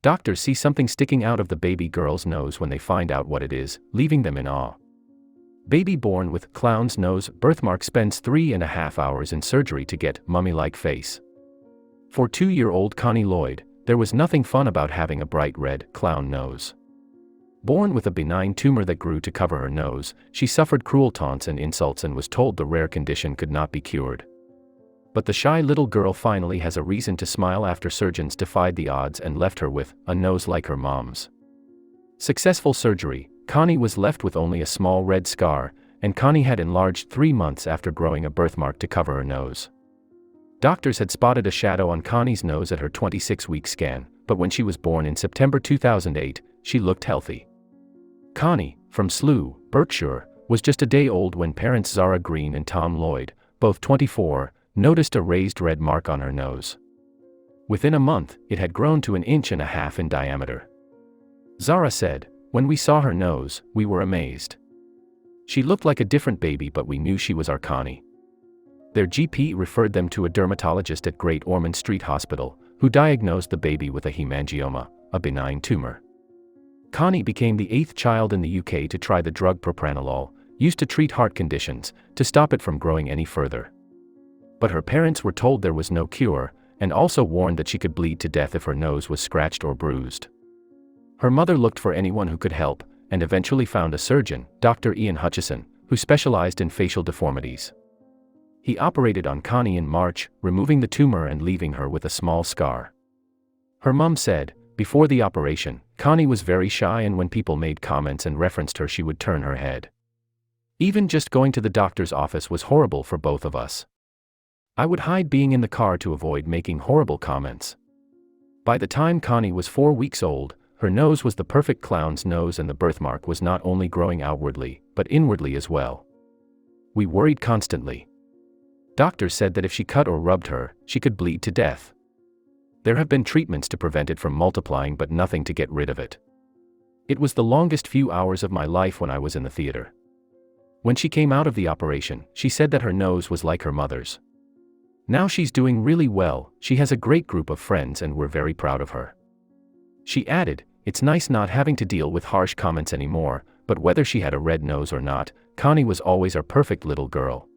Doctors see something sticking out of the baby girl's nose when they find out what it is, leaving them in awe. Baby born with clown's nose birthmark spends 3.5 hours in surgery to get mummy-like face. For 2-year-old Connie Lloyd, there was nothing fun about having a bright red clown nose. Born with a benign tumor that grew to cover her nose, she suffered cruel taunts and insults and was told the rare condition could not be cured. But the shy little girl finally has a reason to smile after surgeons defied the odds and left her with a nose like her mom's. Successful surgery, Connie was left with only a small red scar, and Connie had enlarged 3 months after growing a birthmark to cover her nose. Doctors had spotted a shadow on Connie's nose at her 26-week scan, but when she was born in September 2008, she looked healthy. Connie, from Slough, Berkshire, was just a day old when parents Zara Green and Tom Lloyd, both 24, noticed a raised red mark on her nose. Within a month, it had grown to 1.5 inches in diameter. Zara said, "When we saw her nose, we were amazed. She looked like a different baby, but we knew she was our Connie." Their GP referred them to a dermatologist at Great Ormond Street Hospital, who diagnosed the baby with a hemangioma, a benign tumor. Connie became the 8th child in the UK to try the drug propranolol, used to treat heart conditions, to stop it from growing any further. But her parents were told there was no cure, and also warned that she could bleed to death if her nose was scratched or bruised. Her mother looked for anyone who could help, and eventually found a surgeon, Dr. Ian Hutchison, who specialized in facial deformities. He operated on Connie in March, removing the tumor and leaving her with a small scar. Her mum said, before the operation, Connie was very shy, and when people made comments and referenced her, she would turn her head. "Even just going to the doctor's office was horrible for both of us. I would hide being in the car to avoid making horrible comments." By the time Connie was 4 weeks old, her nose was the perfect clown's nose, and the birthmark was not only growing outwardly, but inwardly as well. "We worried constantly. Doctors said that if she cut or rubbed her, she could bleed to death. There have been treatments to prevent it from multiplying, but nothing to get rid of it. It was the longest few hours of my life when I was in the theater." When she came out of the operation, she said that her nose was like her mother's. Now she's doing really well, she has a great group of friends, and we're very proud of her. She added, "It's nice not having to deal with harsh comments anymore, but whether she had a red nose or not, Connie was always our perfect little girl."